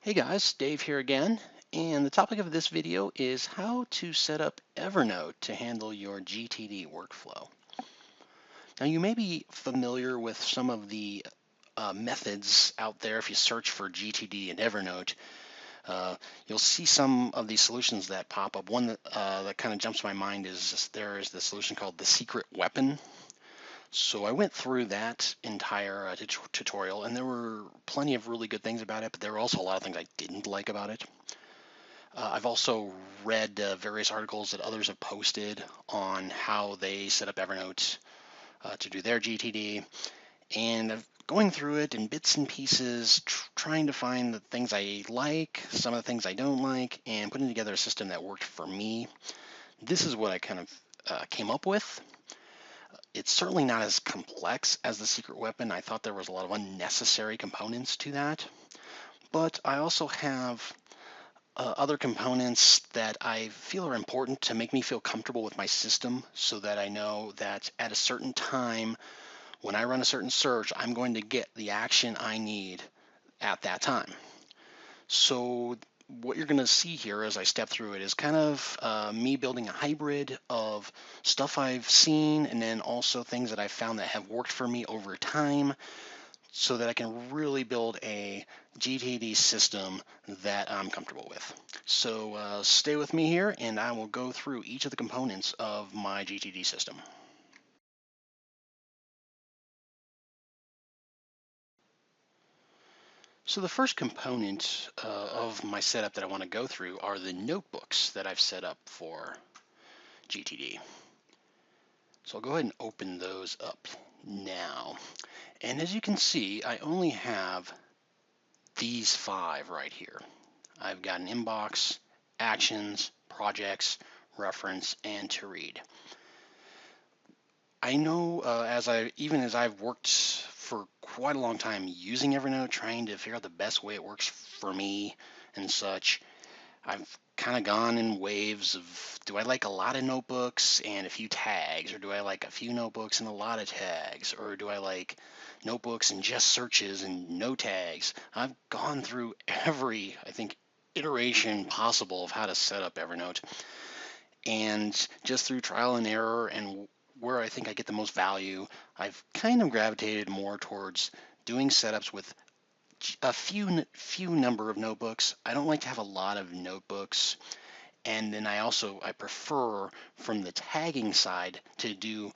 Hey guys, Dave here again, and the topic of this video is how to set up Evernote to handle your GTD workflow. Now you may be familiar with some of the methods out there. If you search for GTD in Evernote, uh, you'll see some of these solutions that pop up. One that kind of jumps to my mind is there is the solution called the secret weapon. So I went through that entire tutorial, and there were plenty of really good things about it, but there were also a lot of things I didn't like about it. I've also read various articles that others have posted on how they set up Evernote to do their GTD, and I'm going through it in bits and pieces, trying to find the things I like, some of the things I don't like, and putting together a system that worked for me. This is what I kind of came up with. It's certainly not as complex as the secret weapon. I thought there was a lot of unnecessary components to that, but I also have other components that I feel are important to make me feel comfortable with my system so that I know that at a certain time, when I run a certain search, I'm going to get the action I need at that time. So what you're going to see here as I step through it is kind of me building a hybrid of stuff I've seen and then also things that I've found that have worked for me over time so that I can really build a GTD system that I'm comfortable with. So stay with me here and I will go through each of the components of my GTD system. So the first component of my setup that I want to go through are the notebooks that I've set up for GTD. So I'll go ahead and open those up now. And as you can see, I only have these 5 right here. I've got an inbox, actions, projects, reference, and to read. I know even as I've worked for quite a long time using Evernote, trying to figure out the best way it works for me and such, I've kind of gone in waves of, do I like a lot of notebooks and a few tags, or do I like a few notebooks and a lot of tags, or do I like notebooks and just searches and no tags? I've gone through every, I think, iteration possible of how to set up Evernote, and just through trial and error and where I think I get the most value, I've kind of gravitated more towards doing setups with a few number of notebooks. I don't like to have a lot of notebooks. And then I prefer from the tagging side to do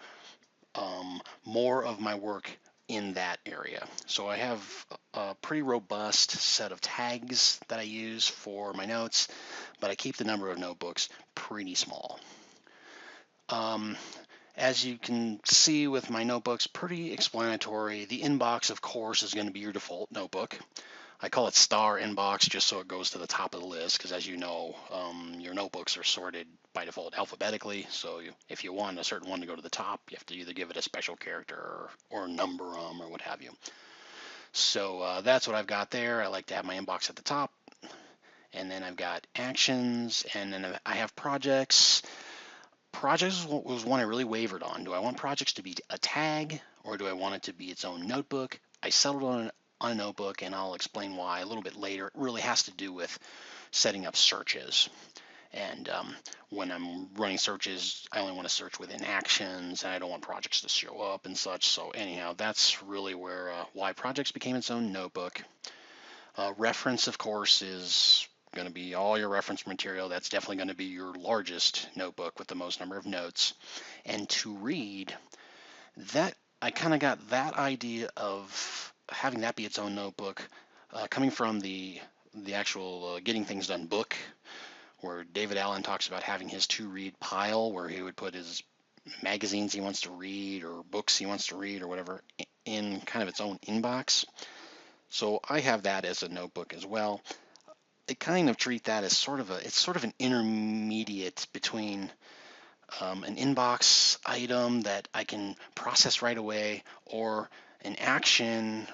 more of my work in that area. So I have a pretty robust set of tags that I use for my notes, but I keep the number of notebooks pretty small. As you can see with my notebooks, pretty explanatory. The inbox, of course, is going to be your default notebook. I call it star inbox just so it goes to the top of the list because, as you know, your notebooks are sorted by default alphabetically. So if you want a certain one to go to the top, you have to either give it a special character or number them or what have you. So that's what I've got there. I like to have my inbox at the top. And then I've got actions, and then I have projects. Projects was one I really wavered on. Do I want projects to be a tag or do I want it to be its own notebook? I settled on a notebook, and I'll explain why a little bit later. It really has to do with setting up searches. And when I'm running searches, I only want to search within actions, and I don't want projects to show up and such. So anyhow, that's really why projects became its own notebook. Reference, of course, is going to be all your reference material. That's definitely going to be your largest notebook with the most number of notes. And to read, that I kind of got that idea of having that be its own notebook coming from the actual Getting Things Done book, where David Allen talks about having his to read pile, where he would put his magazines he wants to read or books he wants to read or whatever in kind of its own inbox. So I have that as a notebook as well. I kind of treat that as it's sort of an intermediate between an inbox item that I can process right away, or an action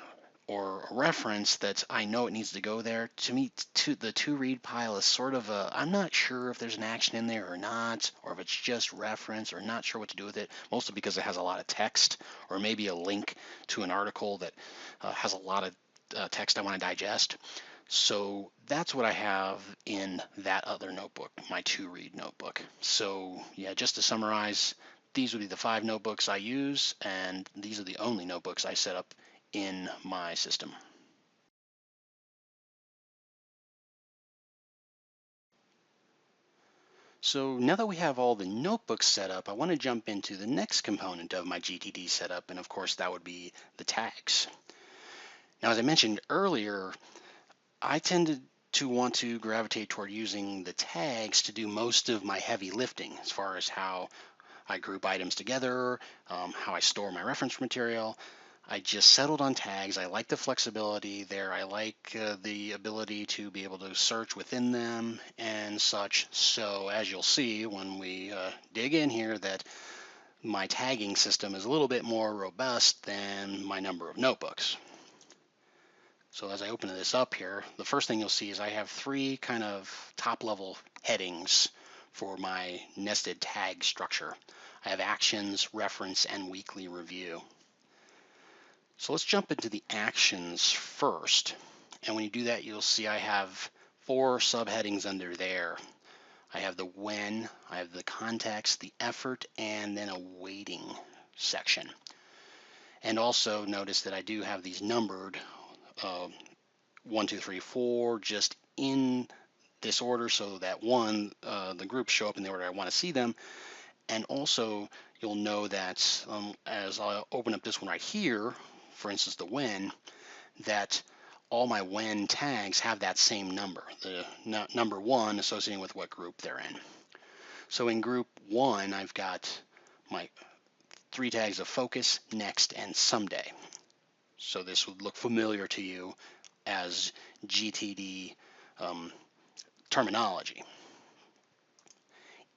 or a reference that I know it needs to go there. To me, the to read pile is sort of I'm not sure if there's an action in there or not, or if it's just reference, or not sure what to do with it, mostly because it has a lot of text, or maybe a link to an article that has a lot of text I want to digest. So that's what I have in that other notebook, my to-read notebook. So yeah, just to summarize, these would be the 5 notebooks I use, and these are the only notebooks I set up in my system. So now that we have all the notebooks set up, I want to jump into the next component of my GTD setup, and of course that would be the tags. Now, as I mentioned earlier, I tended to want to gravitate toward using the tags to do most of my heavy lifting as far as how I group items together, how I store my reference material. I just settled on tags. I like the flexibility there. I like the ability to be able to search within them and such. So as you'll see when we dig in here, that my tagging system is a little bit more robust than my number of notebooks. So as I open this up here, the first thing you'll see is I have 3 kind of top level headings for my nested tag structure. I have actions, reference, and weekly review. So let's jump into the actions first. And when you do that, you'll see I have 4 subheadings under there. I have the when, I have the context, the effort, and then a weighting section. And also notice that I do have these numbered 1, 2, 3, 4 just in this order so that the groups show up in the order I want to see them. And also you'll know that as I open up this one right here, for instance the when, that all my when tags have that same number, the number 1 associating with what group they're in. So in group 1 I've got my 3 tags of focus, next, and someday. So this would look familiar to you as GTD terminology.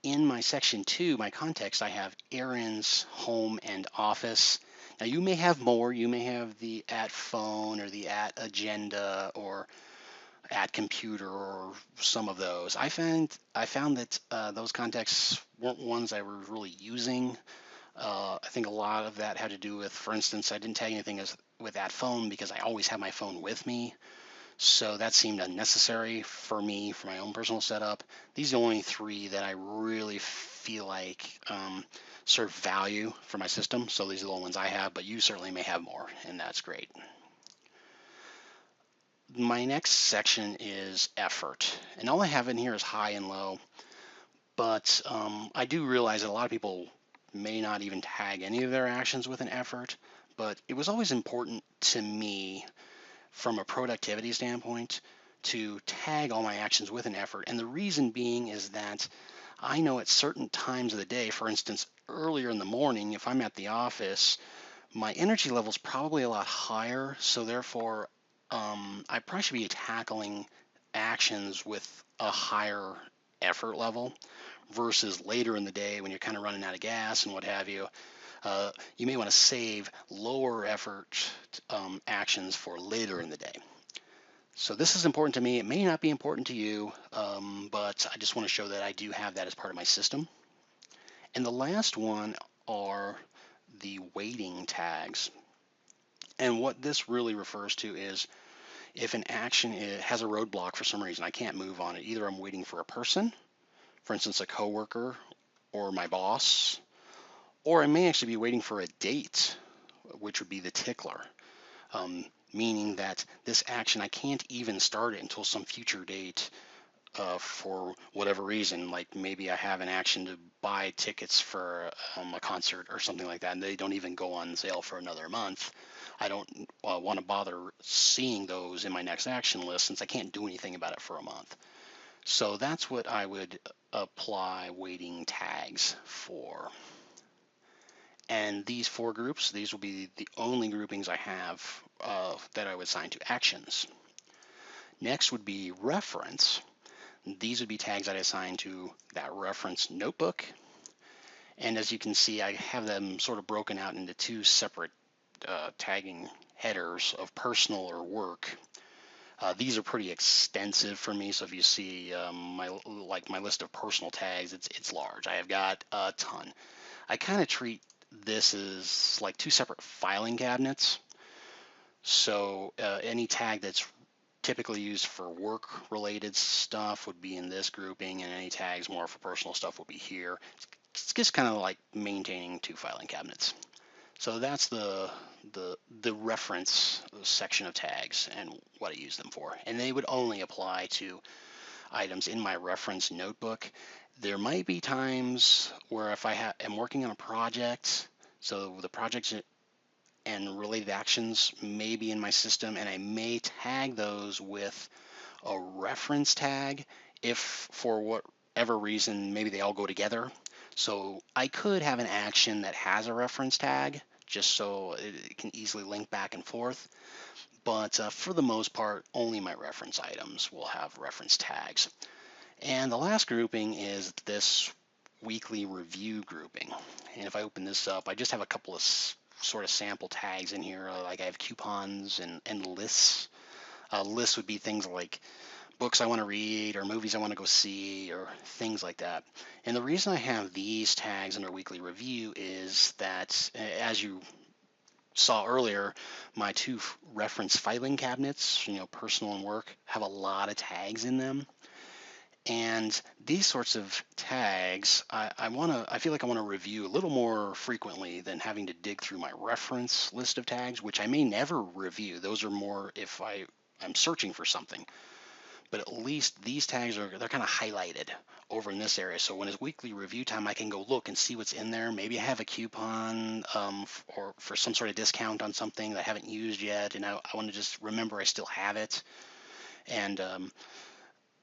In my section 2, my context, I have errands, home, and office. Now you may have more. You may have the at phone or the at agenda or at computer or some of those. I found that those contexts weren't ones I were really using. I think a lot of that had to do with, for instance, I didn't tag anything with that phone because I always have my phone with me. So that seemed unnecessary for me for my own personal setup. These are the only 3 that I really feel like serve value for my system. So these are the ones I have, but you certainly may have more, and that's great. My next section is effort. And all I have in here is high and low. But I do realize that a lot of people may not even tag any of their actions with an effort. But it was always important to me from a productivity standpoint to tag all my actions with an effort. And the reason being is that I know at certain times of the day, for instance, earlier in the morning, if I'm at the office, my energy level is probably a lot higher. So therefore, I probably should be tackling actions with a higher effort level versus later in the day when you're kind of running out of gas and what have you. You may want to save lower effort actions for later in the day. So this is important to me. It may not be important to you, but I just want to show that I do have that as part of my system. And the last one are the weighting tags. And what this really refers to is if an action has a roadblock for some reason, I can't move on it. Either I'm waiting for a person, for instance, a coworker or my boss, or I may actually be waiting for a date, which would be the tickler. Meaning that this action, I can't even start it until some future date for whatever reason. Like maybe I have an action to buy tickets for a concert or something like that, and they don't even go on sale for another month. I don't want to bother seeing those in my next action list since I can't do anything about it for a month. So that's what I would apply weighting tags for. And these 4 groups, these will be the only groupings I have that I would assign to actions. Next would be reference. These would be tags I'd assign to that reference notebook. And as you can see, I have them sort of broken out into 2 separate tagging headers of personal or work. These are pretty extensive for me, so if you see my list of personal tags, it's large. I have got a ton. I kind of treat this is like 2 separate filing cabinets. So any tag that's typically used for work-related stuff would be in this grouping, and any tags more for personal stuff would be here. It's just kind of like maintaining two filing cabinets. So that's the reference section of tags and what I use them for. And they would only apply to items in my reference notebook. There might be times where if I am working on a project, so the projects and related actions may be in my system, and I may tag those with a reference tag if for whatever reason maybe they all go together. So I could have an action that has a reference tag just so it can easily link back and forth. But for the most part, only my reference items will have reference tags. And the last grouping is this weekly review grouping. And if I open this up, I just have a couple of sort of sample tags in here. Like I have coupons and lists. Lists would be things like books I want to read or movies I want to go see or things like that. And the reason I have these tags under weekly review is that, as you saw earlier, my two reference filing cabinets, personal and work, have a lot of tags in them. And these sorts of tags, I feel like I want to review a little more frequently than having to dig through my reference list of tags, which I may never review. Those are more if I'm searching for something. But at least these tags they're kind of highlighted over in this area. So when it's weekly review time, I can go look and see what's in there. Maybe I have a coupon or for some sort of discount on something that I haven't used yet, and I want to just remember I still have it. And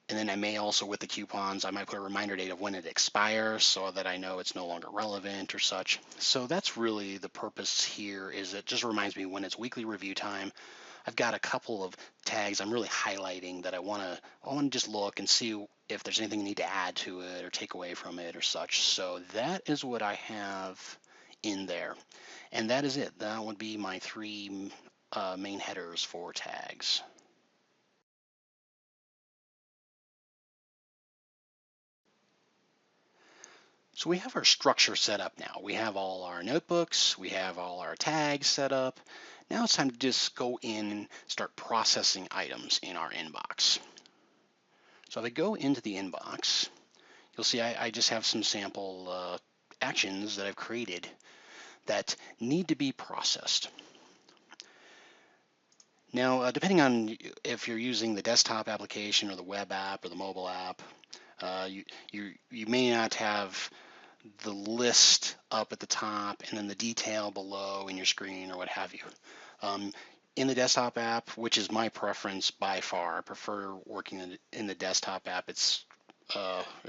then I may also, with the coupons, I might put a reminder date of when it expires so that I know it's no longer relevant or such. So that's really the purpose here, is it just reminds me when it's weekly review time. I've got a couple of tags I'm really highlighting that I want to just look and see if there's anything I need to add to it or take away from it or such. So that is what I have in there. And that is it. That would be my three main headers for tags. So we have our structure set up now. We have all our notebooks, we have all our tags set up. Now it's time to just go in and start processing items in our inbox. So if I go into the inbox, you'll see I just have some sample actions that I've created that need to be processed. Now, depending on if you're using the desktop application or the web app or the mobile app, you may not have the list up at the top and then the detail below in your screen or what have you. In the desktop app, which is my preference by far, I prefer working in the desktop app. It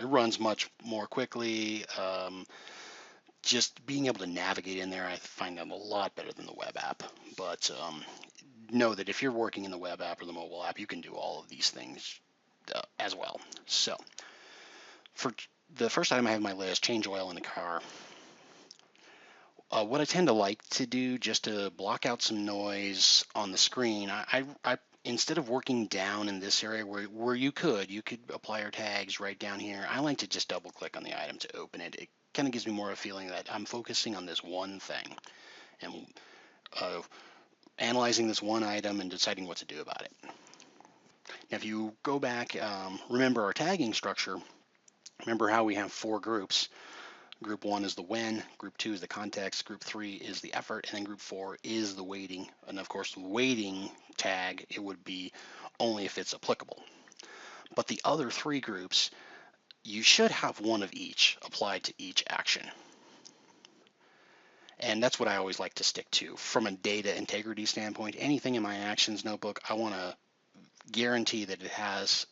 runs much more quickly. Just being able to navigate in there, I find them a lot better than the web app. But know that if you're working in the web app or the mobile app, you can do all of these things as well. So for the first item I have on my list, change oil in the car. What I tend to like to do, just to block out some noise on the screen, I instead of working down in this area where you could apply your tags right down here, I like to just double click on the item to open it. It kind of gives me more of a feeling that I'm focusing on this one thing and analyzing this one item and deciding what to do about it. Now, if you go back, remember our tagging structure. Remember how we have 4 groups. Group 1 is the when, Group 2 is the context, Group 3 is the effort, and then Group 4 is the weighting. And of course, the weighting tag, it would be only if it's applicable. But the other 3 groups, you should have one of each applied to each action. And that's what I always like to stick to. From a data integrity standpoint, anything in my actions notebook, I want to guarantee that it has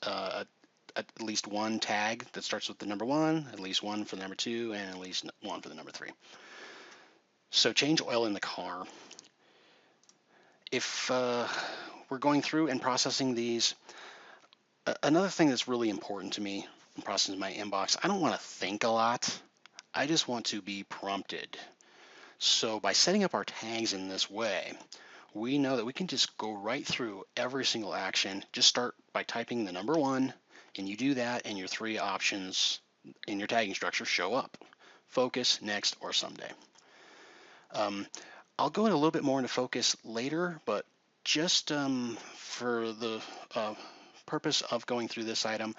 at least one tag that starts with the number 1, at least one for the number 2, and at least one for the number 3. So change oil in the car. If we're going through and processing these, another thing that's really important to me in processing my inbox, I don't want to think a lot. I just want to be prompted. So by setting up our tags in this way, we know that we can just go right through every single action. Just start by typing the number 1, and you do that, and your 3 options in your tagging structure show up: focus, next, or someday. I'll go in a little bit more into focus later, but just for the purpose of going through this item,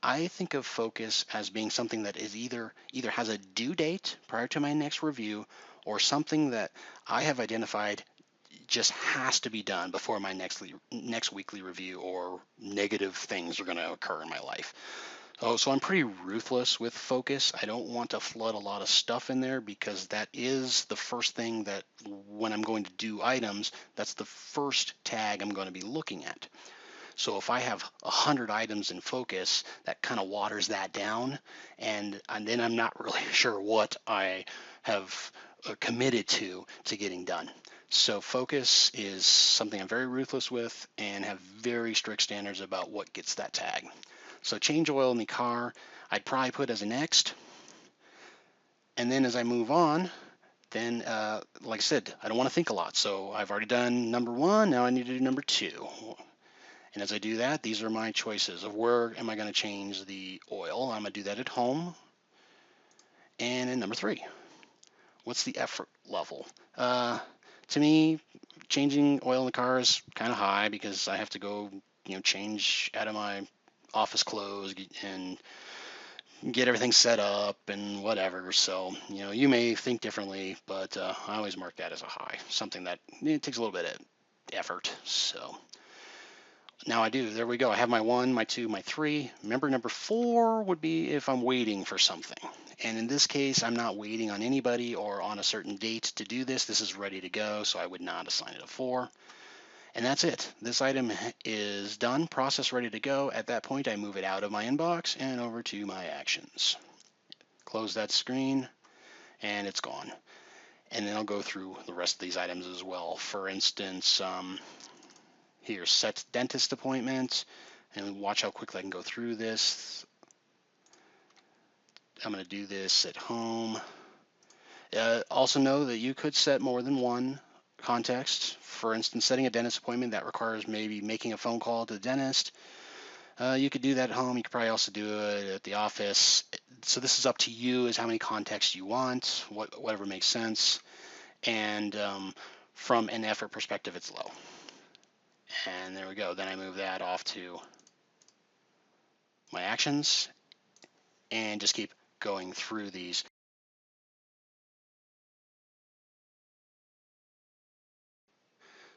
I think of focus as being something that is either has a due date prior to my next review, or something that I have identified just has to be done before my next weekly review, or negative things are going to occur in my life. Oh, so I'm pretty ruthless with focus. I don't want to flood a lot of stuff in there, because that is the first thing that, when I'm going to do items, that's the first tag I'm going to be looking at. So if I have 100 items in focus, that kind of waters that down, and then I'm not really sure what I have committed to getting done. So focus is something I'm very ruthless with, and have very strict standards about what gets that tag. So change oil in the car, I'd probably put as a next. And then as I move on, then like I said, I don't want to think a lot. So I've already done number one, now I need to do number two. And as I do that, these are my choices of where am I going to change the oil. I'm going to do that at home. And in number three, what's the effort level? To me, changing oil in the car is kind of high, because I have to go, change out of my office clothes and get everything set up and whatever. So, you may think differently, but I always mark that as a high, something that it takes a little bit of effort. So now I do. There we go. I have my one, my two, my three. Remember, number four would be if I'm waiting for something. And in this case, I'm not waiting on anybody or on a certain date to do this. This is ready to go, so I would not assign it a four. And that's it. This item is done, process ready to go. At that point, I move it out of my inbox and over to my actions. Close that screen, and it's gone. And then I'll go through the rest of these items as well. For instance, here, set dentist appointment, and watch how quickly I can go through this. I'm going to do this at home. Also know that you could set more than one context. For instance, setting a dentist appointment that requires maybe making a phone call to the dentist. You could do that at home. You could probably also do it at the office. So this is up to you, as how many contexts you want, whatever makes sense. And from an effort perspective, it's low. And there we go. Then I move that off to my actions and just keep going through these.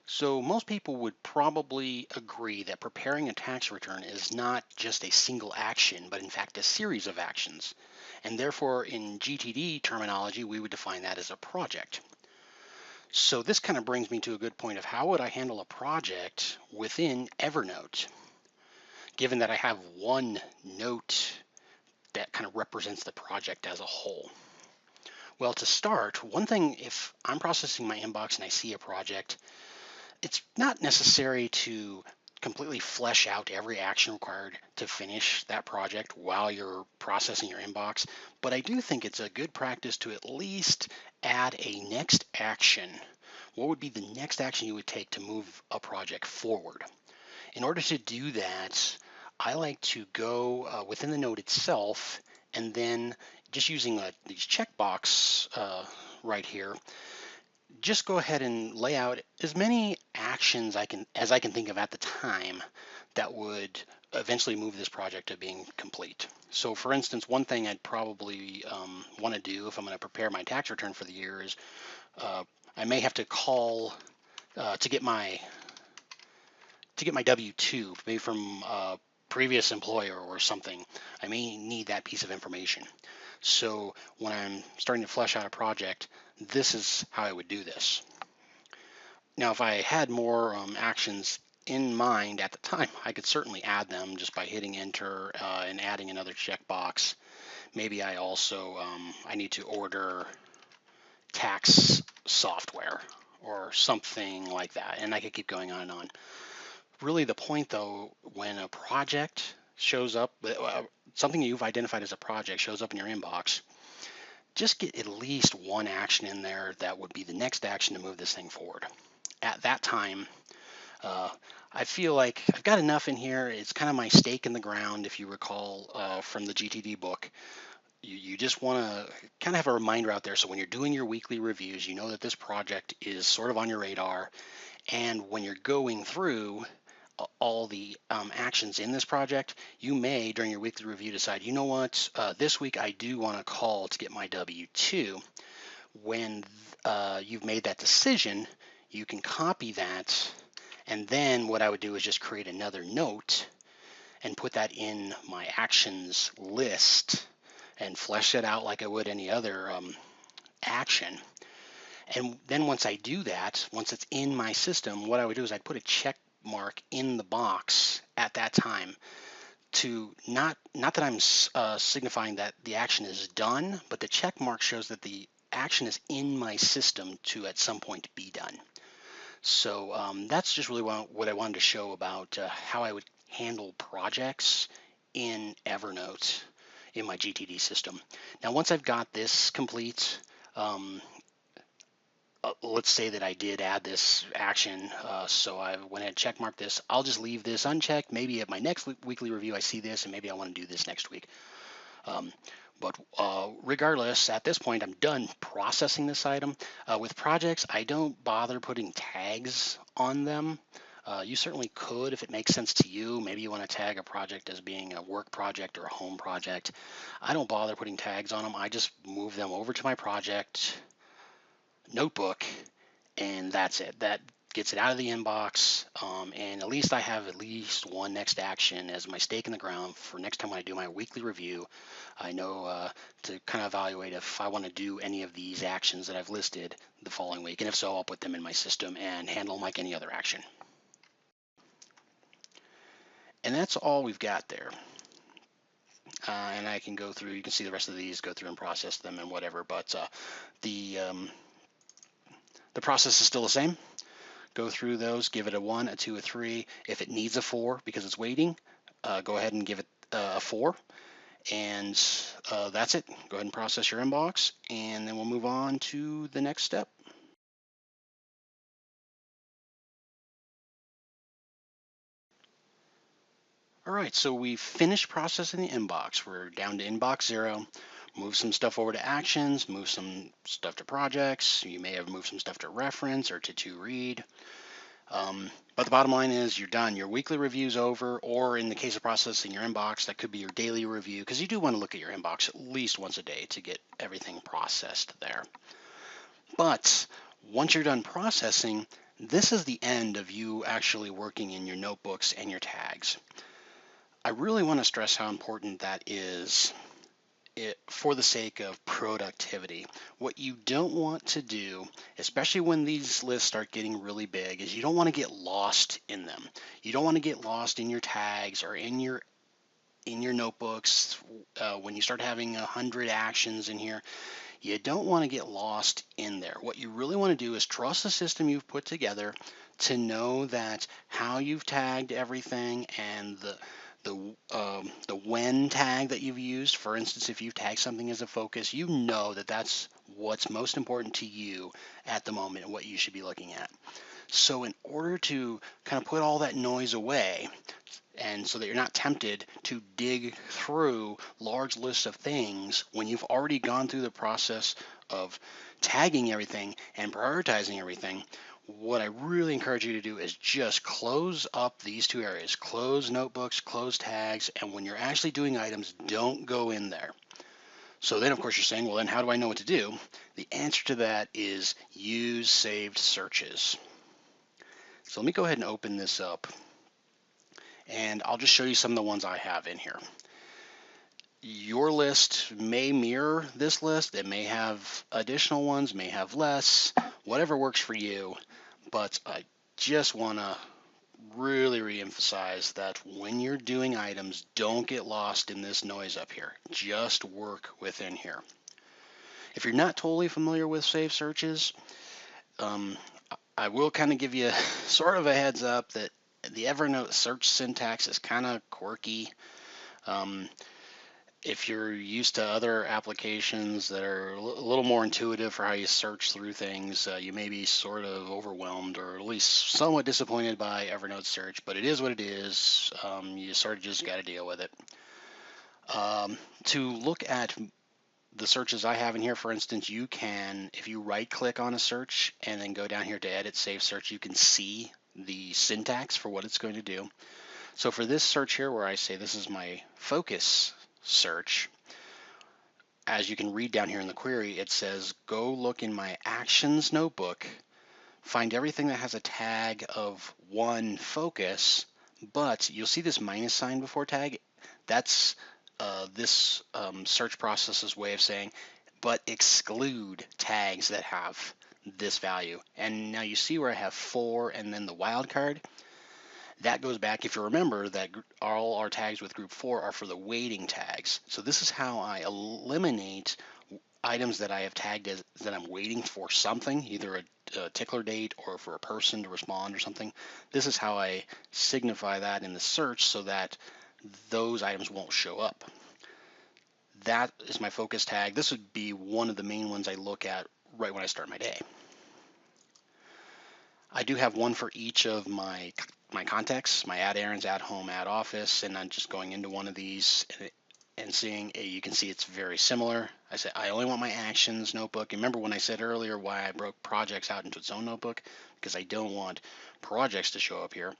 So most people would probably agree that preparing a tax return is not just a single action, but in fact a series of actions. And therefore, in GTD terminology, we would define that as a project. So this kind of brings me to a good point of how would I handle a project within Evernote, given that I have one note that kind of represents the project as a whole. Well, to start, one thing, if I'm processing my inbox and I see a project, it's not necessary to completely flesh out every action required to finish that project while you're processing your inbox, but I do think it's a good practice to at least add a next action. What would be the next action you would take to move a project forward? In order to do that, I like to go within the note itself, and then just using these checkbox right here, just go ahead and lay out as many actions as I can think of at the time that would eventually move this project to being complete. So for instance, one thing I'd probably want to do if I'm going to prepare my tax return for the year is I may have to call to get my W-2, maybe from a previous employer or something. I may need that piece of information. So when I'm starting to flesh out a project, this is how I would do this. Now, if I had more actions in mind at the time, I could certainly add them just by hitting enter and adding another checkbox. Maybe I also I need to order tax software or something like that, and I could keep going on and on. Really, the point though, when a project shows up, something you've identified as a project shows up in your inbox, just get at least one action in there that would be the next action to move this thing forward. At that time, I feel like I've got enough in here. It's kind of my stake in the ground, if you recall from the GTD book. You just want to kind of have a reminder out there, so when you're doing your weekly reviews, you know that this project is sort of on your radar, And when you're going through all the actions in this project, you may, during your weekly review, decide, you know what, this week I do want to call to get my W-2. When you've made that decision, you can copy that, and then what I would do is just create another note and put that in my actions list and flesh it out like I would any other action. And then once I do that, once it's in my system, what I would do is I'd put a check mark in the box at that time to not that I'm signifying that the action is done, but the check mark shows that the action is in my system to at some point be done. So that's just really what I wanted to show about how I would handle projects in Evernote in my GTD system. Now, once I've got this complete, let's say that I did add this action, so I went ahead and check marked this. I'll just leave this unchecked. Maybe at my next weekly review I see this, and maybe I want to do this next week. But regardless, at this point, I'm done processing this item. With projects, I don't bother putting tags on them. You certainly could if it makes sense to you. Maybe you want to tag a project as being a work project or a home project. I don't bother putting tags on them. I just move them over to my project notebook, and that's it. That gets it out of the inbox, and at least I have at least one next action as my stake in the ground for next time when I do my weekly review. I know to kind of evaluate if I want to do any of these actions that I've listed the following week, and if so, I'll put them in my system and handle them like any other action. And that's all we've got there. And I can go through, you can see the rest of these, go through and process them and whatever, but the process is still the same. Go through those, give it a 1, a 2, a 3. If it needs a 4 because it's waiting, go ahead and give it a 4. And that's it. Go ahead and process your inbox, and then we'll move on to the next step. All right, so we finished processing the inbox. We're down to inbox 0. Move some stuff over to actions, move some stuff to projects. You may have moved some stuff to reference or to read. But the bottom line is you're done. Your weekly review's over, or in the case of processing your inbox, that could be your daily review, because you do want to look at your inbox at least once a day to get everything processed there. But once you're done processing, this is the end of you actually working in your notebooks and your tags. I really want to stress how important that is for the sake of productivity. What you don't want to do, especially when these lists start getting really big, is you don't want to get lost in them. You don't want to get lost in your tags or in your notebooks. When you start having 100 actions in here, you don't want to get lost in there. What you really want to do is trust the system you've put together to know that how you've tagged everything and the when tag that you've used. For instance, if you've tagged something as a focus, you know that that's what's most important to you at the moment and what you should be looking at. So in order to kind of put all that noise away, and so that you're not tempted to dig through large lists of things when you've already gone through the process of tagging everything and prioritizing everything, what I really encourage you to do is just close up these two areas. Close notebooks, close tags, and when you're actually doing items, don't go in there. So then, of course, you're saying, well, then how do I know what to do? The answer to that is use saved searches. So let me go ahead and open this up, and I'll just show you some of the ones I have in here. Your list may mirror this list. It may have additional ones, may have less, whatever works for you. But I just want to really reemphasize that when you're doing items, don't get lost in this noise up here. Just work within here. If you're not totally familiar with saved searches, I will kind of give you sort of a heads up that the Evernote search syntax is kind of quirky. If you're used to other applications that are a little more intuitive for how you search through things, you may be sort of overwhelmed or at least somewhat disappointed by Evernote search, but it is what it is. You sort of just got to deal with it. To look at the searches I have in here, for instance, you can, if you right click on a search and then go down here to edit save search, you can see the syntax for what it's going to do. So for this search here where I say this is my focus search, as you can read down here in the query, it says go look in my actions notebook, find everything that has a tag of 1 focus, but you'll see this minus sign before tag. That's this search process's way of saying, but exclude tags that have this value. And now you see where I have 4 and then the wildcard. That goes back, if you remember, that all our tags with group 4 are for the waiting tags. So this is how I eliminate items that I have tagged as that I'm waiting for something, either a tickler date or for a person to respond or something. This is how I signify that in the search so that those items won't show up. That is my focus tag. This would be one of the main ones I look at right when I start my day. I do have one for each of my contexts, my add errands, add home, add office, and I'm just going into one of these and seeing, you can see it's very similar. I said I only want my actions notebook. Remember when I said earlier why I broke projects out into its own notebook? Because I don't want projects to show up here.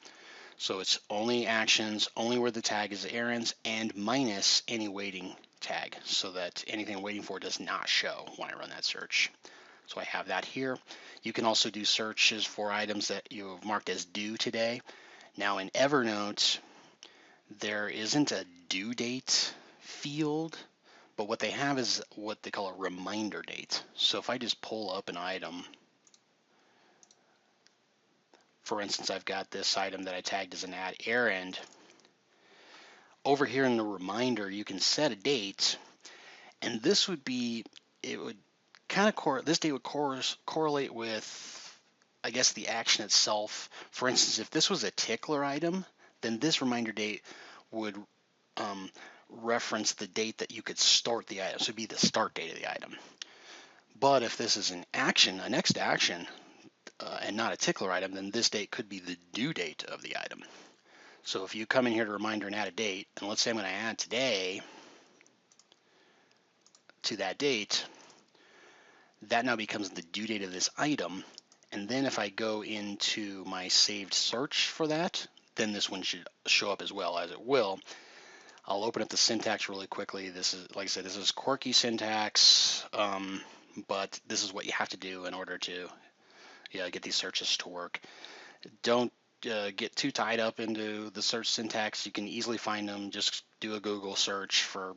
So it's only actions, only where the tag is errands, and minus any waiting tag, so that anything I'm waiting for does not show when I run that search. So I have that here. You can also do searches for items that you have marked as due today. Now in Evernote, there isn't a due date field, but what they have is what they call a reminder date. So if I just pull up an item, for instance, I've got this item that I tagged as an add errand. Over here in the reminder, you can set a date, and this would be, it would kind of, this date would correlate with, I guess, the action itself. For instance, if this was a tickler item, then this reminder date would reference the date that you could start the item. So it'd be the start date of the item. But if this is an action, a next action, and not a tickler item, then this date could be the due date of the item. So if you come in here to reminder and add a date, and let's say I'm going to add today to that date, that now becomes the due date of this item. And then if I go into my saved search for that, then this one should show up as well, as it will. I'll open up the syntax really quickly. This is, like I said, this is quirky syntax, but this is what you have to do in order to get these searches to work. Don't get too tied up into the search syntax. You can easily find them. Just do a Google search for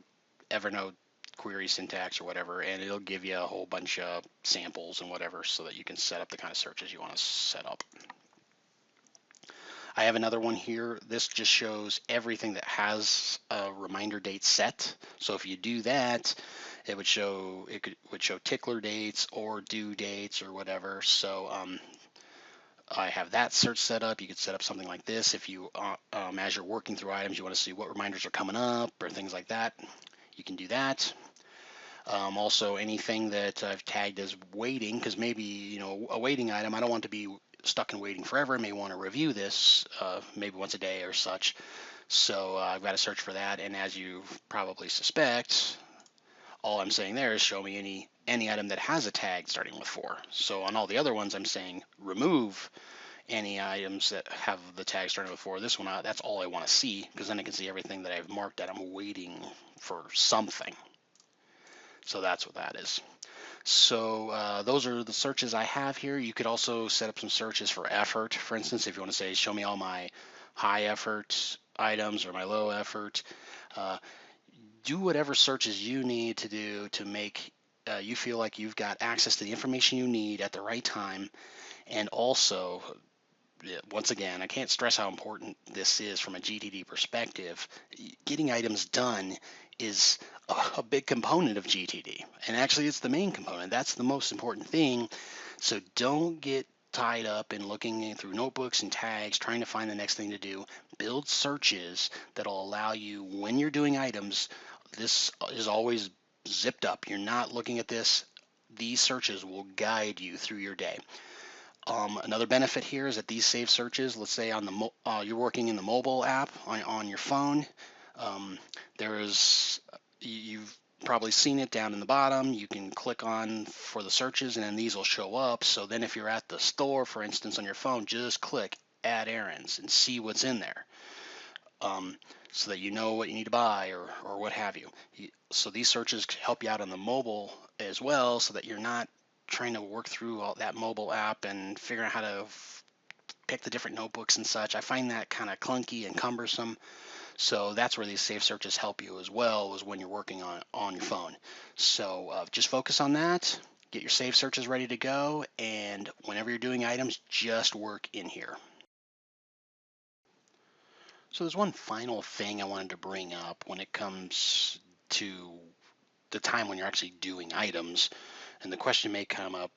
Evernote query syntax or whatever, and it'll give you a whole bunch of samples and whatever so that you can set up the kind of searches you want to set up. I have another one here. This just shows everything that has a reminder date set. So if you do that, it would show tickler dates or due dates or whatever. So I have that search set up. You could set up something like this if you, as you're working through items, you want to see what reminders are coming up or things like that. You can do that. Also, anything that I've tagged as waiting, because maybe, a waiting item, I don't want to be stuck in waiting forever. I may want to review this maybe once a day or such. So I've got to search for that. And as you probably suspect, all I'm saying there is show me any item that has a tag starting with 4. So on all the other ones, I'm saying remove any items that have the tag starting with 4. This one, that's all I want to see, because then I can see everything that I've marked that I'm waiting for something. So that's what that is. So those are the searches I have here. You could also set up some searches for effort. For instance, if you want to say, show me all my high effort items or my low effort, do whatever searches you need to do to make you feel like you've got access to the information you need at the right time. And also, once again, I can't stress how important this is from a GTD perspective. Getting items done is a big component of GTD, and actually it's the main component. That's the most important thing. So don't get tied up in looking through notebooks and tags trying to find the next thing to do. Build searches that'll allow you, when you're doing items, this is always zipped up. You're not looking at this. These searches will guide you through your day. Another benefit here is that these saved searches, let's say on the you're working in the mobile app on your phone, probably seen it down in the bottom. You can click on for the searches and then these will show up. So then if you're at the store, for instance, on your phone, just click add errands and see what's in there. So that you know what you need to buy or what have you. So these searches help you out on the mobile as well, so that you're not trying to work through all that mobile app and figure out how to pick the different notebooks and such. I find that kind of clunky and cumbersome. So that's where these safe searches help you as well, as when you're working on your phone. So just focus on that. Get your safe searches ready to go, and whenever you're doing items, just work in here. So there's one final thing I wanted to bring up when it comes to the time when you're actually doing items, and the question may come up,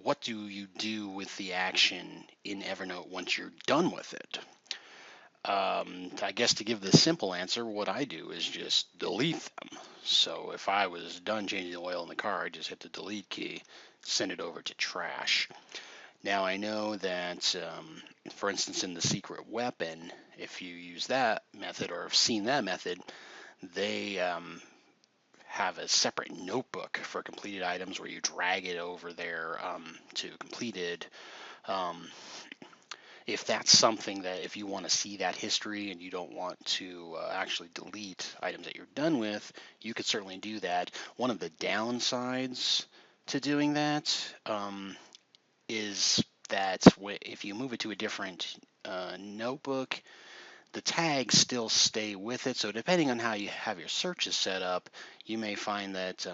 what do you do with the action in Evernote once you're done with it? I guess to give the simple answer, what I do is just delete them. So if I was done changing the oil in the car, I just hit the delete key, send it over to trash. Now I know that, for instance, in the secret weapon, if you use that method or have seen that method, they have a separate notebook for completed items where you drag it over there to completed. Um, if that's something that, if you want to see that history and you don't want to actually delete items that you're done with, you could certainly do that. One of the downsides to doing that is that if you move it to a different notebook, the tags still stay with it. So depending on how you have your searches set up, you may find that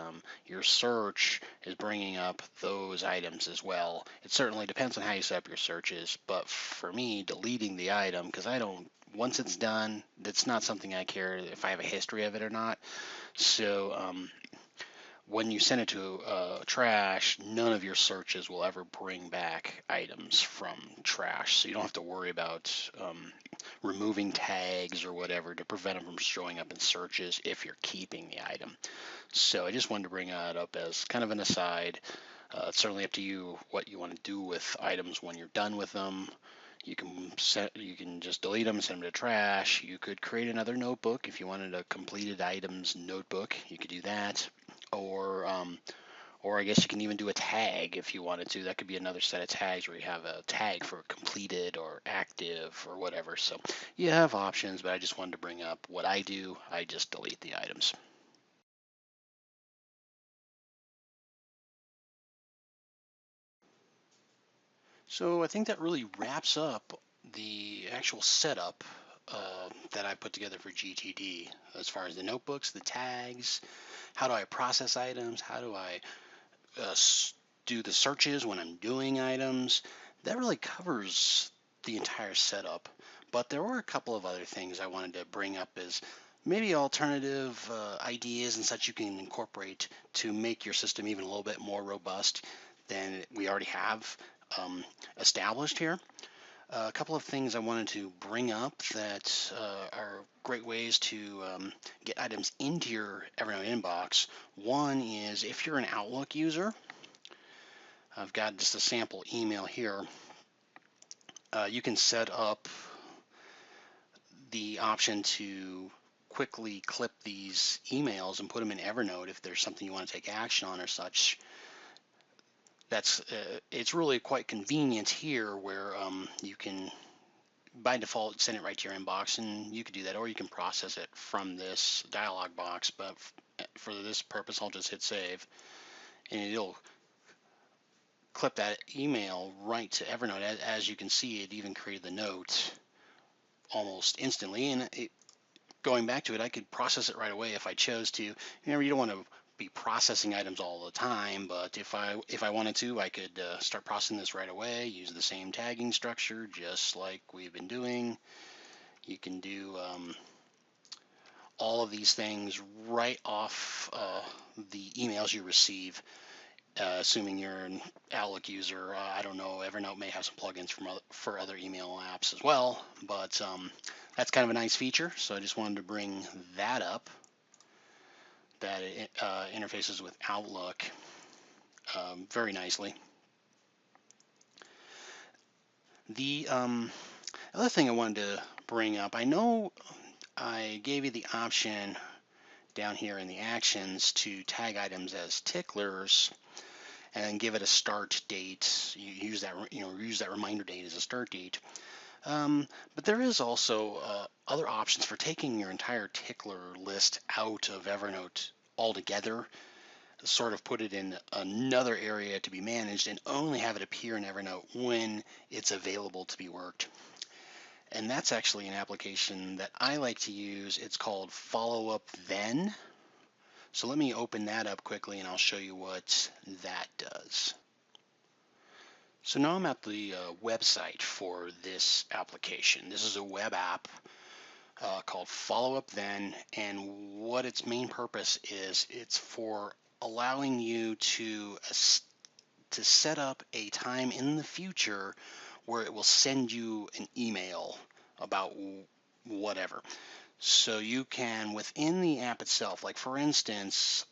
your search is bringing up those items as well. It certainly depends on how you set up your searches, but for me, deleting the item, because I don't, once it's done, that's not something I care if I have a history of it or not. So when you send it to trash, none of your searches will ever bring back items from trash. So you don't have to worry about removing tags or whatever to prevent them from showing up in searches if you're keeping the item. So I just wanted to bring that up as kind of an aside. It's certainly up to you what you want to do with items when you're done with them. You can just delete them and send them to trash. You could create another notebook if you wanted a completed items notebook. You could do that, or or I guess you can even do a tag if you wanted to. That could be another set of tags where you have a tag for completed or active or whatever. So you have options, but I just wanted to bring up what I do. I just delete the items. So I think that really wraps up the actual setup that I put together for GTD, as far as the notebooks, the tags, how do I process items, how do I uh, do the searches when I'm doing items. That really covers the entire setup. But there were a couple of other things I wanted to bring up as maybe alternative ideas and such you can incorporate to make your system even a little bit more robust than we already have established here. A couple of things I wanted to bring up that are great ways to get items into your Evernote inbox. One is if you're an Outlook user, I've got just a sample email here. You can set up the option to quickly clip these emails and put them in Evernote if there's something you want to take action on or such. That's it's really quite convenient here where you can by default send it right to your inbox, and you could do that, or you can process it from this dialog box. But for this purpose, I'll just hit save, and it'll clip that email right to Evernote. As you can see, it even created the note almost instantly. And going back to it, I could process it right away if I chose to. You don't want to be processing items all the time, but if I wanted to, I could start processing this right away. Use the same tagging structure, just like we've been doing. You can do all of these things right off the emails you receive. Assuming you're an Outlook user, I don't know, Evernote may have some plugins for other email apps as well, but that's kind of a nice feature, so I just wanted to bring that up, that it interfaces with Outlook very nicely. The other thing I wanted to bring up, I know I gave you the option down here in the actions to tag items as ticklers and give it a start date. You use that, use that reminder date as a start date. But there is also other options for taking your entire tickler list out of Evernote altogether, sort of put it in another area to be managed and only have it appear in Evernote when it's available to be worked. And that's actually an application that I like to use. It's called Follow Up Then. So let me open that up quickly and I'll show you what that does. So now I'm at the website for this application. This is a web app called Follow Up Then, and what its main purpose is, it's for allowing you to set up a time in the future where it will send you an email about whatever. So you can, within the app itself, like for instance,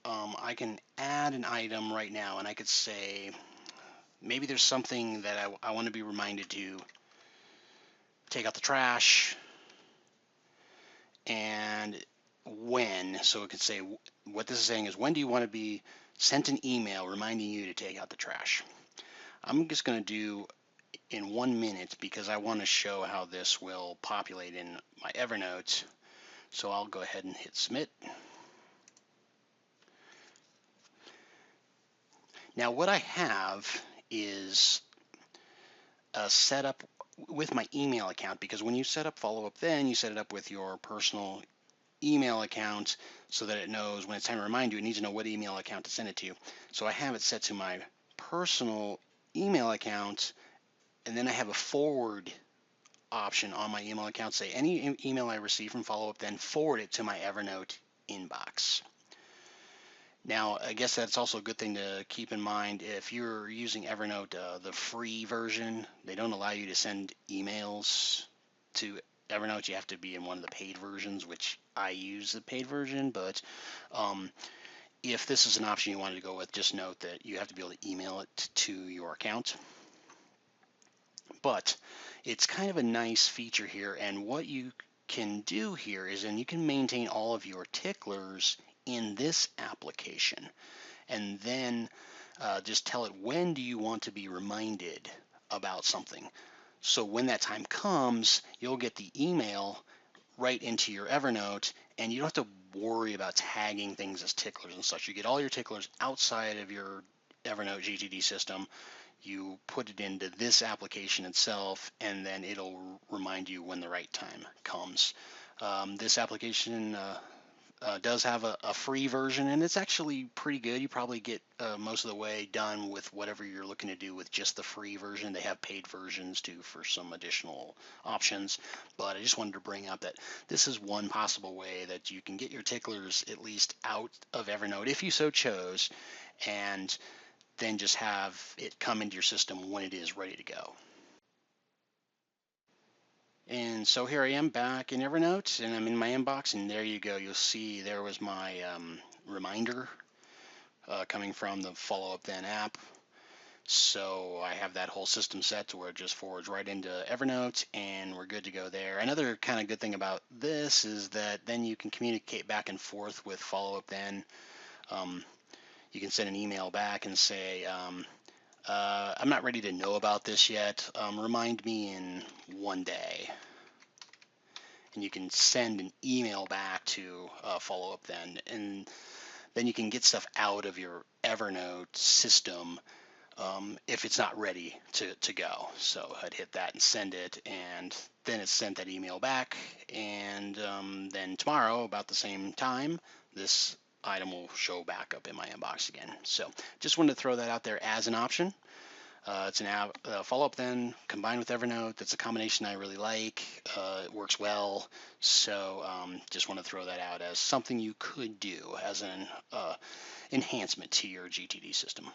I can add an item right now and I could say, maybe there's something that I want to be reminded to take out the trash, and when. So it could say, what this is saying is, when do you want to be sent an email reminding you to take out the trash? I'm just going to do in 1 minute because I want to show how this will populate in my Evernote. So I'll go ahead and hit submit. Now what I have is set up with my email account, because when you set up Follow Up Then, you set it up with your personal email account so that it knows when it's time to remind you, it needs to know what email account to send it to. So I have it set to my personal email account, and then I have a forward option on my email account, say any email I receive from Follow Up Then, forward it to my Evernote inbox. Now, I guess that's also a good thing to keep in mind. If you're using Evernote, the free version, they don't allow you to send emails to Evernote. You have to be in one of the paid versions, which I use the paid version. But if this is an option you wanted to go with, just note that you have to be able to email it to your account. But it's kind of a nice feature here, and what you can do here is, and you can maintain all of your ticklers in this application, and then just tell it, when do you want to be reminded about something. So when that time comes, you'll get the email right into your Evernote, and you don't have to worry about tagging things as ticklers and such. You get all your ticklers outside of your Evernote GTD system. You put it into this application itself, and then it'll remind you when the right time comes. This application does have a free version, and it's actually pretty good. You probably get most of the way done with whatever you're looking to do with just the free version. They have paid versions too for some additional options, but I just wanted to bring up that this is one possible way that you can get your ticklers at least out of Evernote if you so chose, and then just have it come into your system when it is ready to go. And so here I am back in Evernote, and I'm in my inbox, and there you go. You'll see there was my reminder coming from the Follow Up Then app. So I have that whole system set to where it just forwards right into Evernote, and we're good to go there. Another kind of good thing about this is that then you can communicate back and forth with Follow Up Then. You can send an email back and say, I'm not ready to know about this yet. Remind me in 1 day. And you can send an email back to Follow Up Then. And then you can get stuff out of your Evernote system if it's not ready to go. So I'd hit that and send it, and then it sent that email back. And then tomorrow, about the same time, this item will show back up in my inbox again. So just wanted to throw that out there as an option. It's an app, Follow Up Then combined with Evernote. That's a combination I really like. It works well. So just want to throw that out as something you could do as an enhancement to your GTD system.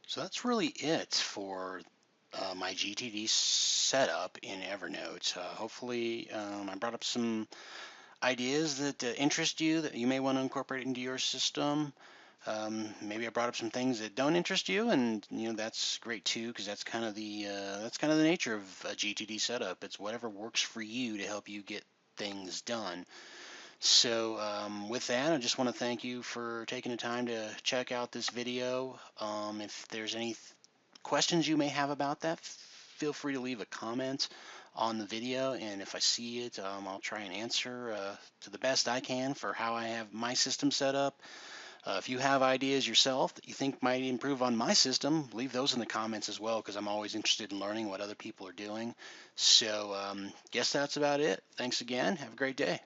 So that's really it for my GTD setup in Evernote. Hopefully I brought up some ideas that interest you, that you may want to incorporate into your system. Maybe I brought up some things that don't interest you, and that's great too, because that's kind of the nature of a GTD setup. It's whatever works for you to help you get things done. So with that, I just want to thank you for taking the time to check out this video. If there's any questions you may have about that, feel free to leave a comment on the video, and if I see it, I'll try and answer to the best I can for how I have my system set up. If you have ideas yourself that you think might improve on my system, leave those in the comments as well, because I'm always interested in learning what other people are doing. So guess that's about it. Thanks again. Have a great day.